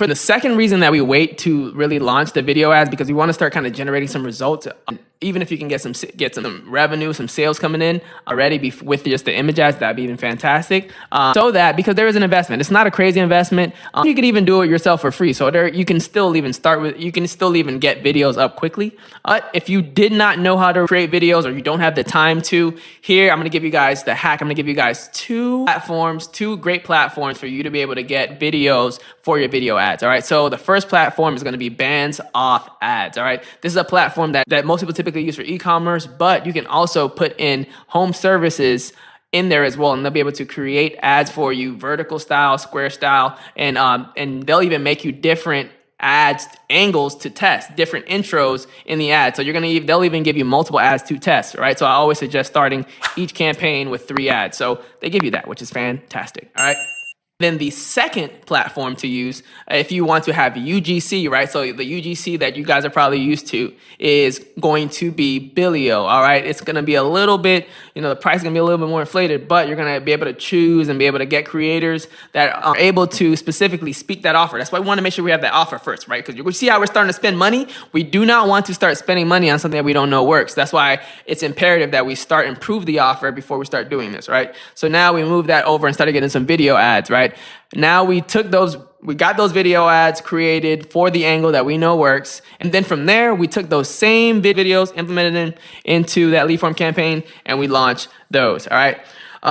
for the second reason that we wait to really launch the video ads, because we want to start kind of generating some results. Even if you can get some revenue, some sales coming in already with just the image ads, that'd be even fantastic. So that, because there is an investment, it's not a crazy investment. You can even do it yourself for free. So you can still even get videos up quickly. If you did not know how to create videos, or you don't have the time to, here, I'm going to give you guys the hack. I'm going to give you guys two great platforms for you to be able to get videos for your video ads. All right. So the first platform is going to be Bands Off Ads. All right. This is a platform that most people typically use for e-commerce, but you can also put in home services in there as well, and they'll be able to create ads for you, vertical style, square style, and they'll even make you different ads angles to test, different intros in the ad. So they'll even give you multiple ads to test, right? So I always suggest starting each campaign with 3 ads. So they give you that, which is fantastic. All right. Then the second platform to use, if you want to have UGC, right? So the UGC that you guys are probably used to is going to be Billio, all right? It's going to be a little bit, the price is going to be a little bit more inflated, but you're going to be able to choose and be able to get creators that are able to specifically speak that offer. That's why we want to make sure we have that offer first, right? Because you see how we're starting to spend money. We do not want to start spending money on something that we don't know works. That's why it's imperative that we improve the offer before we start doing this, right? So now we move that over and started getting some video ads, right? Now we got those video ads created for the angle that we know works. And then from there, we took those same videos, implemented them into that lead form campaign, and we launched those. All right.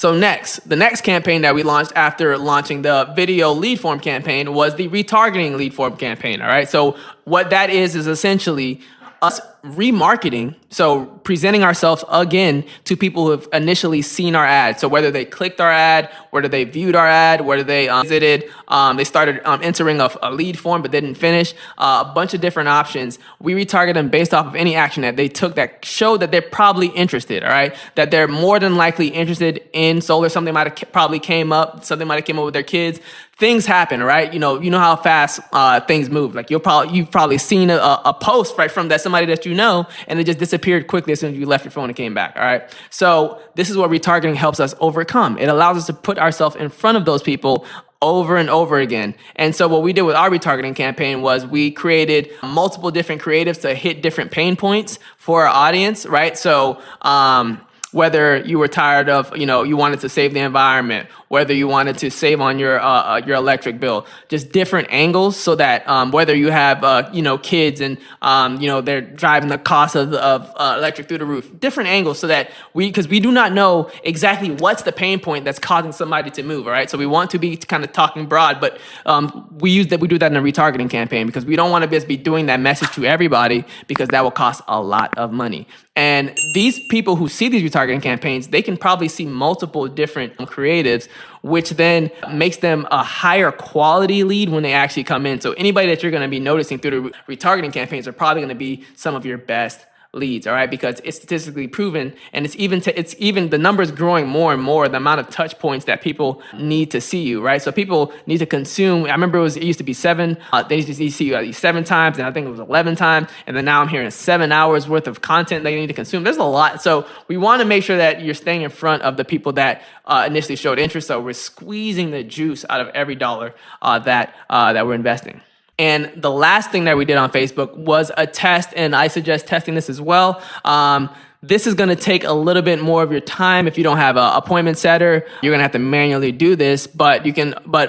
So the next campaign that we launched after launching the video lead form campaign was the retargeting lead form campaign. All right. So what that is essentially us remarketing, so presenting ourselves again to people who have initially seen our ad. So whether they clicked our ad, whether they viewed our ad, whether they visited, they started entering a lead form but didn't finish, a bunch of different options. We retarget them based off of any action that they took that showed that they're probably interested, all right? That they're more than likely interested in solar. Something might have probably came up with their kids. Things happen, right? You know how fast things move. Like you've probably seen a post right from somebody that you know, and it just disappeared quickly as soon as you left your phone and came back. All right. So this is what retargeting helps us overcome. It allows us to put ourselves in front of those people over and over again. And so what we did with our retargeting campaign was we created multiple different creatives to hit different pain points for our audience, right? So whether you were tired of, you wanted to save the environment, whether you wanted to save on your electric bill, just different angles, so that whether you have kids and they're driving the cost of electric through the roof, different angles, so that because we do not know exactly what's the pain point that's causing somebody to move. All right, so we want to be kind of talking broad, but we do that in a retargeting campaign because we don't want to just be doing that message to everybody, because that will cost a lot of money. And these people who see these retargeting campaigns, they can probably see multiple different creatives, which then makes them a higher quality lead when they actually come in. So anybody that you're going to be noticing through the retargeting campaigns are probably going to be some of your best leads, all right? Because it's statistically proven, and it's even the numbers growing more and more, the amount of touch points that people need to see you, right? So people need to consume. I remember it used to be 7. They used to see you at least 7 times, and I think it was 11 times, and then now I'm hearing 7 hours worth of content they need to consume. There's a lot. So we want to make sure that you're staying in front of the people that initially showed interest. So we're squeezing the juice out of every dollar that we're investing. And the last thing that we did on Facebook was a test, and I suggest testing this as well. This is going to take a little bit more of your time. If you don't have an appointment setter, you're going to have to manually do this. But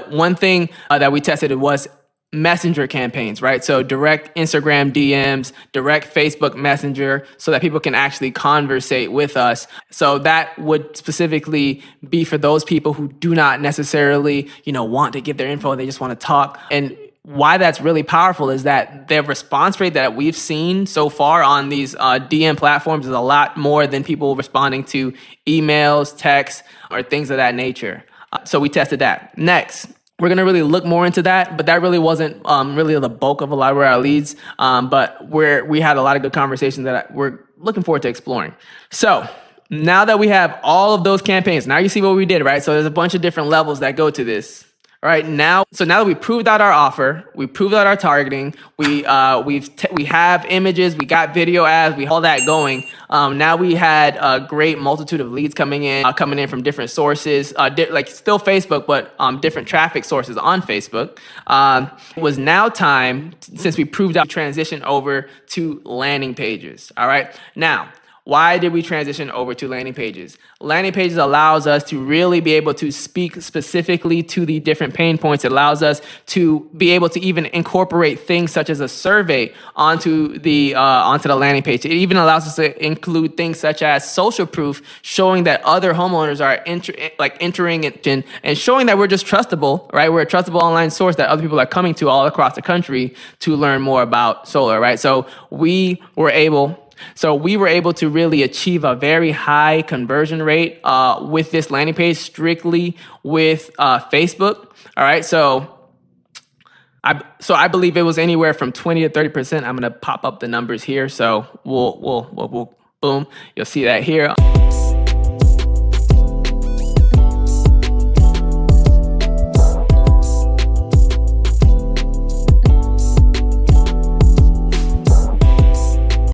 one thing that we tested was messenger campaigns, right? So direct Instagram DMs, direct Facebook Messenger, so that people can actually conversate with us. So that would specifically be for those people who do not necessarily, want to give their info. They just want to talk. And why that's really powerful is that the response rate that we've seen so far on these DM platforms is a lot more than people responding to emails, texts, or things of that nature. So we tested that. Next, we're going to really look more into that, but that really wasn't really the bulk of a lot of our leads. But we had a lot of good conversations that we're looking forward to exploring. So now that we have all of those campaigns, now you see what we did, right? So there's a bunch of different levels that go to this. All right, now that we proved out our offer, we proved out our targeting, we have images, we got video ads, we all that going. Now we had a great multitude of leads coming in from different sources, like still Facebook, but different traffic sources on Facebook. It was now time, since we proved out, transition over to landing pages. All right, now. Why did we transition over to landing pages? Landing pages allows us to really be able to speak specifically to the different pain points. It allows us to be able to even incorporate things such as a survey onto the landing page. It even allows us to include things such as social proof, showing that other homeowners are entering it and showing that we're just trustable, right? We're a trustable online source that other people are coming to all across the country to learn more about solar, right? So we were able to really achieve a very high conversion rate with this landing page, strictly with Facebook. All right, so I believe it was anywhere from 20 to 30%. I'm gonna pop up the numbers here, so we'll boom. You'll see that here.